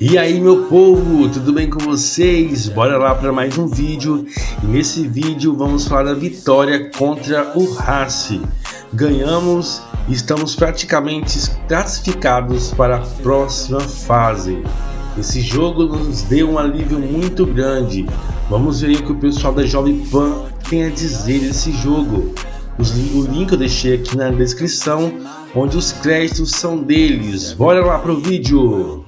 E aí, meu povo, tudo bem com vocês? Bora lá para mais um vídeo. E nesse vídeo vamos falar da vitória contra o Racing. Ganhamos e estamos praticamente classificados para a próxima fase. Esse jogo nos deu um alívio muito grande. Vamos ver o que o pessoal da Jovem Pan tem a dizer desse jogo. O link eu deixei aqui na descrição, onde os créditos são deles. Bora lá pro vídeo!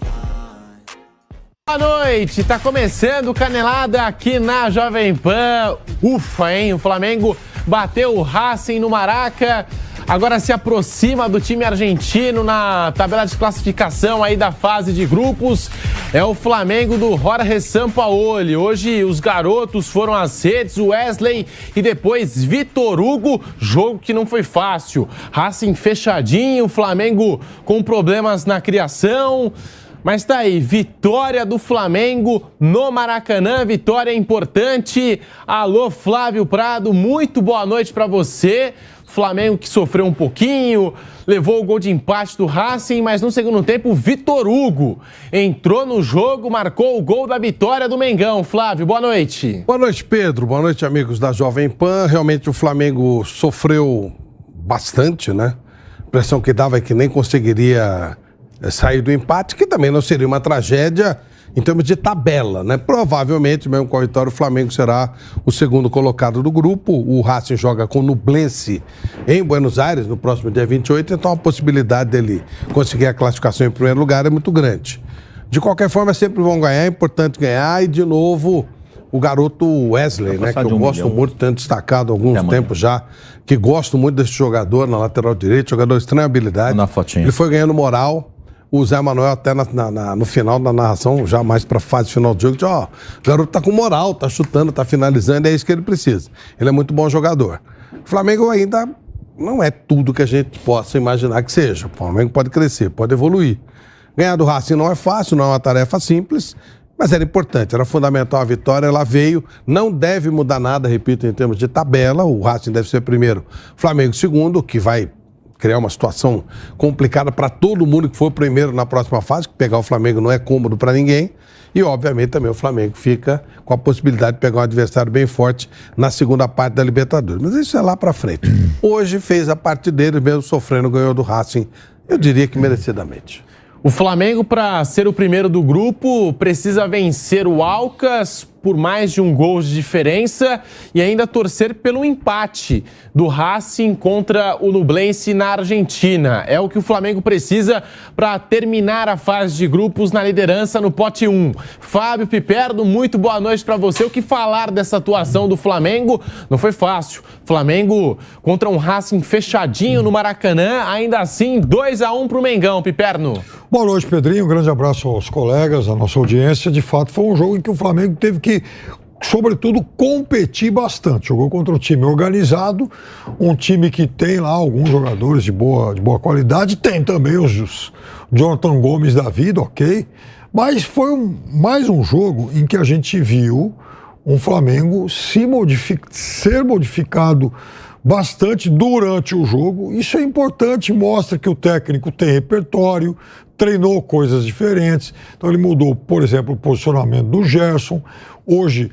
Boa noite, tá começando o Canelada aqui na Jovem Pan. Ufa, hein? O Flamengo bateu o Racing no Maraca, agora se aproxima do time argentino na tabela de classificação aí da fase de grupos. É o Flamengo do Jorge Sampaoli. Hoje os garotos foram às redes, o Wesley e depois Vitor Hugo, jogo que não foi fácil. Racing fechadinho, Flamengo com problemas na criação. Mas tá aí, vitória do Flamengo no Maracanã, vitória importante. Alô, Flávio Prado, muito boa noite pra você. Flamengo que sofreu um pouquinho, levou o gol de empate do Racing, mas no segundo tempo o Vitor Hugo entrou no jogo, marcou o gol da vitória do Mengão. Flávio, boa noite. Boa noite, Pedro. Boa noite, amigos da Jovem Pan. Realmente o Flamengo sofreu bastante, né? A impressão que dava é que nem conseguiria sair do empate, que também não seria uma tragédia em termos de tabela, né? Provavelmente, mesmo com a vitória, o Flamengo será o segundo colocado do grupo. O Racing joga com o Nublense em Buenos Aires no próximo dia 28, então a possibilidade dele conseguir a classificação em primeiro lugar é muito grande. De qualquer forma, sempre vão ganhar, é importante ganhar. E, de novo, o garoto Wesley, né, que eu gosto muito, tenho destacado há alguns tempos já, que gosto muito desse jogador na lateral direita, jogador de extrema habilidade. Na fotinha. Ele foi ganhando moral. O Zé Manuel até no final da narração, já mais pra fase final do jogo, disse, ó, o garoto tá com moral, tá chutando, tá finalizando, é isso que ele precisa. Ele é muito bom jogador. O Flamengo ainda não é tudo que a gente possa imaginar que seja. O Flamengo pode crescer, pode evoluir. Ganhar do Racing não é fácil, não é uma tarefa simples, mas era importante, era fundamental a vitória, ela veio, não deve mudar nada, repito, em termos de tabela, o Racing deve ser primeiro, Flamengo segundo, que vai criar uma situação complicada para todo mundo que for primeiro na próxima fase, que pegar o Flamengo não é cômodo para ninguém. E, obviamente, também o Flamengo fica com a possibilidade de pegar um adversário bem forte na segunda parte da Libertadores. Mas isso é lá para frente. Hoje fez a parte dele, mesmo sofrendo, ganhou do Racing, eu diria que merecidamente. O Flamengo, para ser o primeiro do grupo, precisa vencer o Alcas por mais de um gol de diferença e ainda torcer pelo empate do Racing contra o Nublense na Argentina. É o que o Flamengo precisa para terminar a fase de grupos na liderança no pote 1. Fábio Piperno, muito boa noite para você. O que falar dessa atuação do Flamengo? Não foi fácil. Flamengo contra um Racing fechadinho no Maracanã, ainda assim 2-1 para o Mengão, Piperno. Boa noite, Pedrinho. Um grande abraço aos colegas, à nossa audiência. De fato, foi um jogo em que o Flamengo teve que, sobretudo, competir bastante. Jogou contra um time organizado, um time que tem lá alguns jogadores de boa qualidade. Tem também os Jonathan Gomes da vida, ok? Mas foi mais um jogo em que a gente viu um Flamengo ser modificado bastante durante o jogo. Isso é importante, mostra que o técnico tem repertório, treinou coisas diferentes. Então ele mudou, por exemplo, o posicionamento do Gerson. Hoje,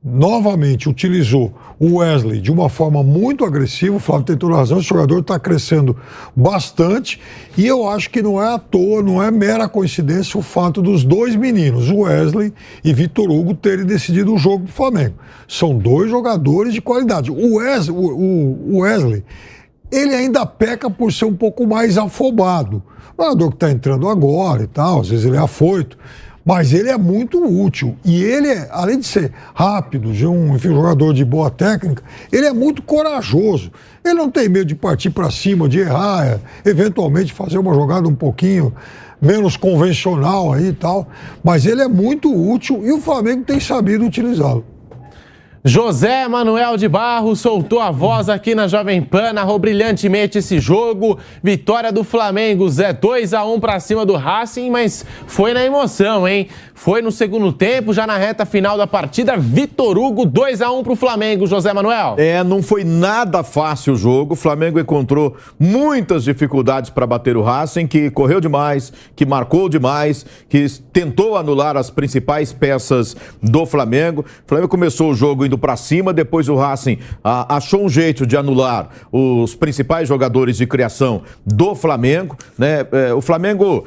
novamente, utilizou o Wesley de uma forma muito agressiva. O Flávio tem toda razão, esse jogador está crescendo bastante. E eu acho que não é à toa, não é mera coincidência o fato dos dois meninos, o Wesley e Vitor Hugo, terem decidido o jogo do Flamengo. São dois jogadores de qualidade. O Wesley, ele ainda peca por ser um pouco mais afobado. O jogador que está entrando agora e tal, às vezes ele é afoito, mas ele é muito útil. E ele, além de ser rápido, de um jogador de boa técnica, ele é muito corajoso. Ele não tem medo de partir para cima, de errar, eventualmente fazer uma jogada um pouquinho menos convencional aí e tal. Mas ele é muito útil e o Flamengo tem sabido utilizá-lo. José Manuel de Barros soltou a voz aqui na Jovem Pan, narrou brilhantemente esse jogo. Vitória do Flamengo, Zé, 2-1 pra cima do Racing, mas foi na emoção, hein? Foi no segundo tempo, já na reta final da partida, Vitor Hugo, 2-1 pro Flamengo, José Manuel. Não foi nada fácil o jogo. O Flamengo encontrou muitas dificuldades para bater o Racing, que correu demais, que marcou demais, que tentou anular as principais peças do Flamengo. O Flamengo começou o jogo indo para cima, depois o Racing achou um jeito de anular os principais jogadores de criação do Flamengo, né? O Flamengo,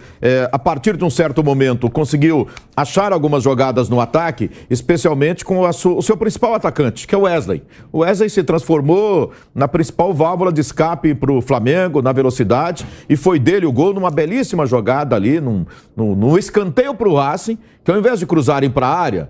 a partir de um certo momento, conseguiu achar algumas jogadas no ataque, especialmente com o seu principal atacante, que é o Wesley. O Wesley se transformou na principal válvula de escape para o Flamengo, na velocidade, e foi dele o gol numa belíssima jogada ali, num escanteio para o Racing, que ao invés de cruzarem para a área,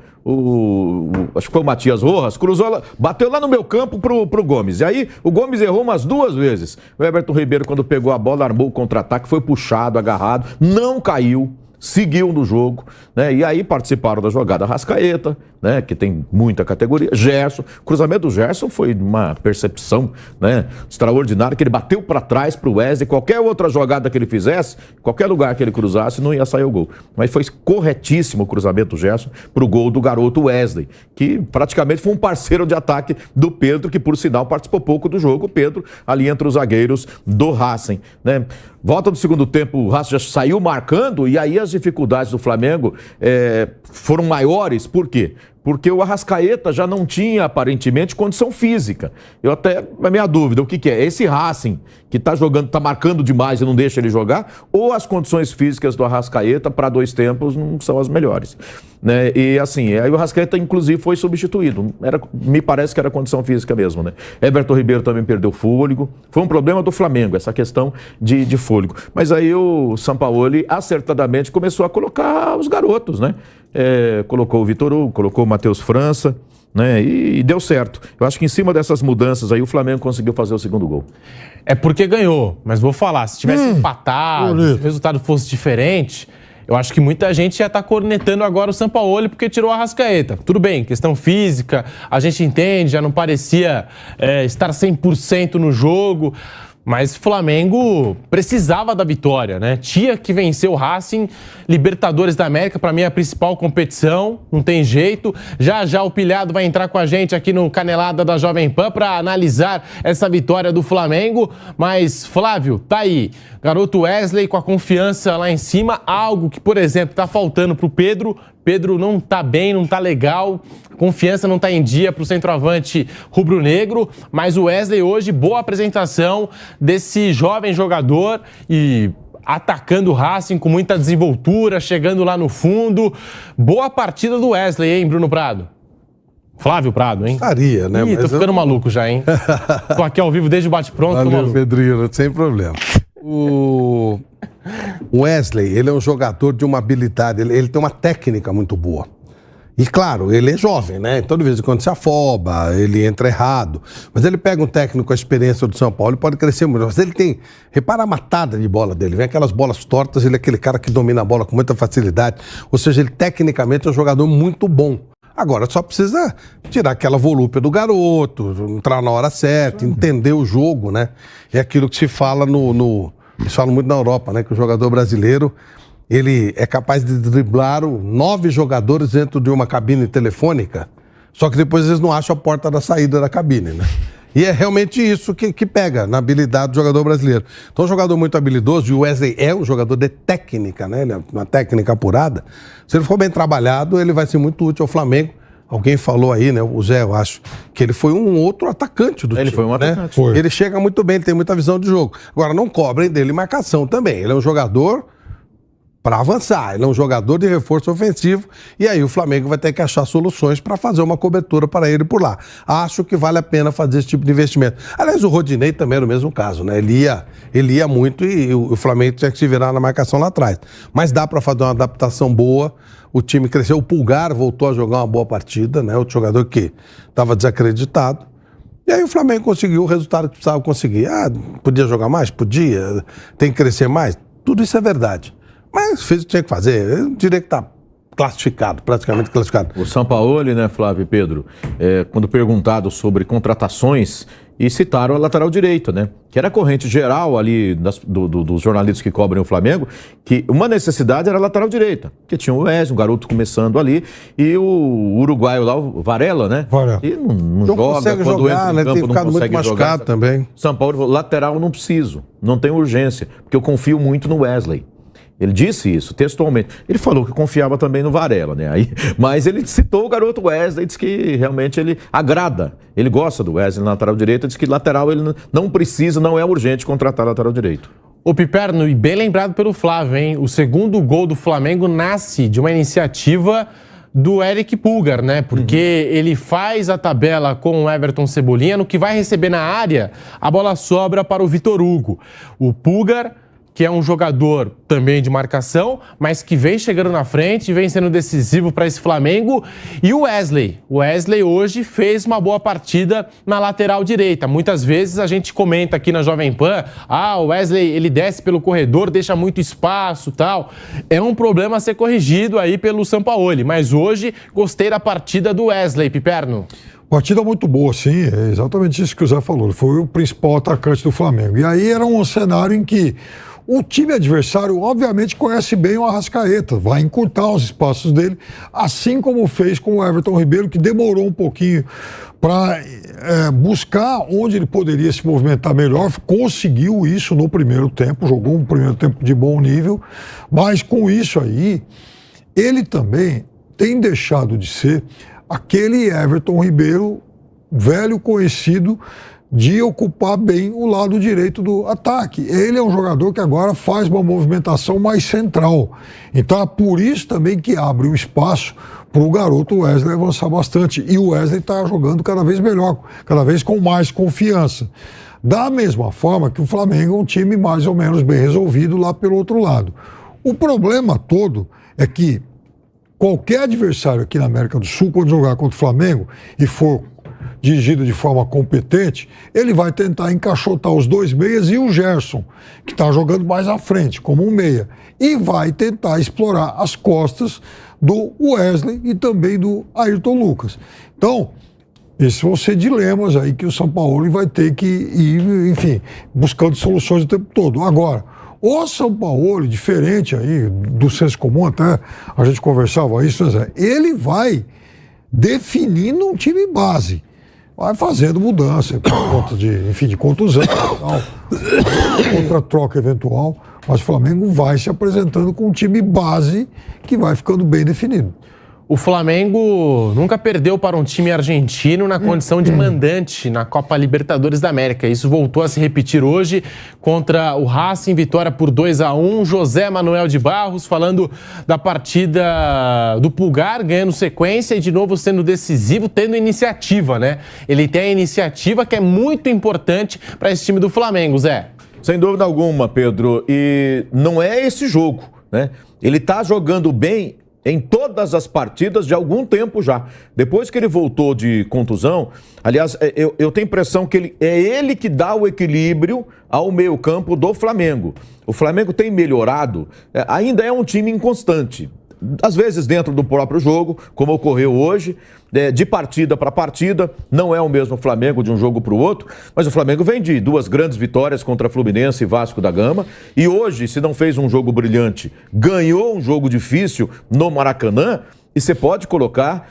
acho que foi o Matias Rojas, cruzou, bateu lá no meu campo pro Gomes. E aí o Gomes errou umas 2 vezes. O Everton Ribeiro, quando pegou a bola, armou o contra-ataque, foi puxado, agarrado, não caiu. Seguiu no jogo, né? E aí participaram da jogada Arrascaeta, né? Que tem muita categoria, Gerson. O cruzamento do Gerson foi uma percepção, né? Extraordinária, que ele bateu para trás pro Wesley. Qualquer outra jogada que ele fizesse, qualquer lugar que ele cruzasse, não ia sair o gol. Mas foi corretíssimo o cruzamento do Gerson pro gol do garoto Wesley, que praticamente foi um parceiro de ataque do Pedro, que por sinal participou pouco do jogo. O Pedro ali entre os zagueiros do Racing, né? Volta do segundo tempo, o Racing já saiu marcando, e aí as dificuldades do Flamengo foram maiores. Por quê? Porque o Arrascaeta já não tinha, aparentemente, condição física. A minha dúvida, o que é? Esse Racing que tá jogando, tá marcando demais e não deixa ele jogar, ou as condições físicas do Arrascaeta para 2 tempos não são as melhores, né? E assim, aí o Arrascaeta, inclusive, foi substituído. Me parece que era condição física mesmo, né? Everton Ribeiro também perdeu fôlego. Foi um problema do Flamengo, essa questão de fôlego. Mas aí o Sampaoli acertadamente começou a colocar os garotos, né? Colocou o Vitor Hugo, colocou o Matheus França, né? E deu certo. Eu acho que em cima dessas mudanças aí o Flamengo conseguiu fazer o segundo gol. É porque ganhou, mas vou falar, se tivesse empatado, se o resultado fosse diferente, eu acho que muita gente ia estar cornetando agora o Sampaoli porque tirou a Arrascaeta. Tudo bem, questão física, a gente entende, já não parecia estar 100% no jogo. Mas o Flamengo precisava da vitória, né? Tinha que vencer o Racing. Libertadores da América, para mim, é a principal competição. Não tem jeito. Já o Pilhado vai entrar com a gente aqui no Canelada da Jovem Pan para analisar essa vitória do Flamengo. Mas, Flávio, tá aí. Garoto Wesley com a confiança lá em cima. Algo que, por exemplo, tá faltando pro Pedro. Pedro não tá bem, não tá legal. Confiança não tá em dia pro centroavante rubro-negro. Mas o Wesley hoje, boa apresentação desse jovem jogador e atacando o Racing com muita desenvoltura, chegando lá no fundo. Boa partida do Wesley, hein, Bruno Prado? Flávio Prado, hein? Estaria, né? Ih, tô ficando maluco já, hein? Tô aqui ao vivo desde o bate-pronto. Valeu, Pedrinho, sem problema. O Wesley, ele é um jogador de uma habilidade, ele tem uma técnica muito boa. E claro, ele é jovem, né? Toda vez quando se afoba, ele entra errado. Mas ele pega um técnico com a experiência do São Paulo, ele pode crescer muito. Mas ele tem, repara a matada de bola dele, vem aquelas bolas tortas, ele é aquele cara que domina a bola com muita facilidade. Ou seja, ele tecnicamente é um jogador muito bom. Agora só precisa tirar aquela volúpia do garoto, entrar na hora certa, entender o jogo, né? É aquilo que se fala eles falam muito na Europa, né? Que o jogador brasileiro, ele é capaz de driblar 9 jogadores dentro de uma cabine telefônica, só que depois eles não acham a porta da saída da cabine, né? E é realmente isso que pega na habilidade do jogador brasileiro. Então, um jogador muito habilidoso, e o Wesley é um jogador de técnica, né? Ele é uma técnica apurada. Se ele for bem trabalhado, ele vai ser muito útil ao Flamengo. Alguém falou aí, né? O Zé, eu acho, que ele foi um outro atacante do time. Ele foi um atacante. Né? Foi. Ele chega muito bem, ele tem muita visão de jogo. Agora, não cobrem dele marcação também. Ele é um jogador para avançar, ele é um jogador de reforço ofensivo, e aí o Flamengo vai ter que achar soluções para fazer uma cobertura para ele por lá. Acho que vale a pena fazer esse tipo de investimento. Aliás, o Rodinei também era o mesmo caso, né? Ele ia muito e o Flamengo tinha que se virar na marcação lá atrás. Mas dá para fazer uma adaptação boa, o time cresceu, o Pulgar voltou a jogar uma boa partida, né? Outro jogador que estava desacreditado. E aí o Flamengo conseguiu o resultado que precisava conseguir. Podia jogar mais? Podia. Tem que crescer mais? Tudo isso é verdade. Mas fez o que tinha que fazer. Eu diria que tá classificado, praticamente classificado. O Sampaoli, né, Flávio e Pedro, quando perguntado sobre contratações, e citaram a lateral direita, né? Que era a corrente geral ali dos jornalistas que cobrem o Flamengo, que uma necessidade era a lateral direita, porque tinha o Wesley, um garoto começando ali, e o uruguaio lá, o Varela, né? Varela. E não joga, consegue quando jogar, entra né? em campo, Tem não ficado muito consegue machucado jogar. também. São Paulo falou, lateral não preciso, não tem urgência, porque eu confio muito no Wesley. Ele disse isso textualmente. Ele falou que confiava também no Varela, né? Mas ele citou o garoto Wesley, disse que realmente ele agrada. Ele gosta do Wesley na lateral direita, disse que lateral ele não precisa, não é urgente contratar lateral direito. Ô Piperno, e bem lembrado pelo Flávio, hein? O segundo gol do Flamengo nasce de uma iniciativa do Eric Pulgar, né? Porque ele faz a tabela com o Everton Cebolinha, no que vai receber na área, a bola sobra para o Vitor Hugo. O Pulgar, que é um jogador também de marcação, mas que vem chegando na frente, vem sendo decisivo para esse Flamengo. E o Wesley. O Wesley hoje fez uma boa partida na lateral direita. Muitas vezes a gente comenta aqui na Jovem Pan, o Wesley, ele desce pelo corredor, deixa muito espaço e tal. É um problema a ser corrigido aí pelo Sampaoli. Mas hoje, gostei da partida do Wesley, Piperno. Partida muito boa, sim, é exatamente isso que o Zé falou. Ele foi o principal atacante do Flamengo. E aí era um cenário em que o time adversário, obviamente, conhece bem o Arrascaeta, vai encurtar os espaços dele, assim como fez com o Everton Ribeiro, que demorou um pouquinho para buscar onde ele poderia se movimentar melhor, conseguiu isso no primeiro tempo, jogou um primeiro tempo de bom nível, mas com isso aí, ele também tem deixado de ser aquele Everton Ribeiro velho conhecido de ocupar bem o lado direito do ataque. Ele é um jogador que agora faz uma movimentação mais central. Então é por isso também que abre o espaço para o garoto Wesley avançar bastante. E o Wesley está jogando cada vez melhor, cada vez com mais confiança. Da mesma forma que o Flamengo é um time mais ou menos bem resolvido lá pelo outro lado. O problema todo é que qualquer adversário aqui na América do Sul, quando jogar contra o Flamengo e for dirigido de forma competente, ele vai tentar encaixotar os dois meias e o Gerson, que está jogando mais à frente, como um meia, e vai tentar explorar as costas do Wesley e também do Ayrton Lucas. Então, esses vão ser dilemas aí que o Sampaoli vai ter que ir, enfim, buscando soluções o tempo todo. Agora, o Sampaoli, diferente aí do senso comum, até a gente conversava isso, né, ele vai definindo um time base. Vai fazendo mudança, por conta de contusão e tal, outra troca eventual, mas o Flamengo vai se apresentando com um time base que vai ficando bem definido. O Flamengo nunca perdeu para um time argentino na condição de mandante na Copa Libertadores da América. Isso voltou a se repetir hoje contra o Racing, vitória por 2-1. José Manuel de Barros falando da partida do Pulgar, ganhando sequência e de novo sendo decisivo, tendo iniciativa, né? Ele tem a iniciativa que é muito importante para esse time do Flamengo, Zé. Sem dúvida alguma, Pedro. E não é esse jogo, né? Ele tá jogando bem em todas as partidas de algum tempo já. Depois que ele voltou de contusão, aliás, eu tenho a impressão que ele que dá o equilíbrio ao meio-campo do Flamengo. O Flamengo tem melhorado, ainda é um time inconstante. Às vezes dentro do próprio jogo, como ocorreu hoje, de partida para partida, não é o mesmo Flamengo de um jogo para o outro, mas o Flamengo vem de 2 grandes vitórias contra Fluminense e Vasco da Gama, e hoje, se não fez um jogo brilhante, ganhou um jogo difícil no Maracanã, e você pode colocar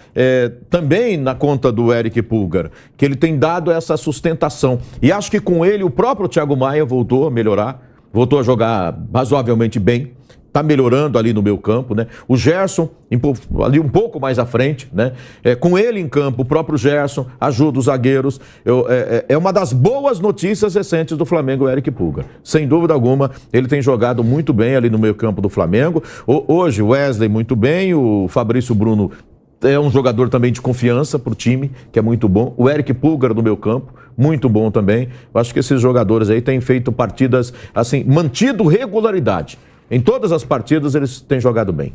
também na conta do Eric Pulgar, que ele tem dado essa sustentação. E acho que com ele o próprio Thiago Maia voltou a melhorar, voltou a jogar razoavelmente bem. Está melhorando ali no meio campo, né? O Gerson, ali um pouco mais à frente, né? Com ele em campo, o próprio Gerson ajuda os zagueiros. É uma das boas notícias recentes do Flamengo, o Eric Pulgar. Sem dúvida alguma, ele tem jogado muito bem ali no meio campo do Flamengo. Hoje, o Wesley muito bem, o Fabrício Bruno é um jogador também de confiança para o time, que é muito bom. O Eric Pulgar no meio campo, muito bom também. Eu acho que esses jogadores aí têm feito partidas, assim, mantido regularidade. Em todas as partidas eles têm jogado bem.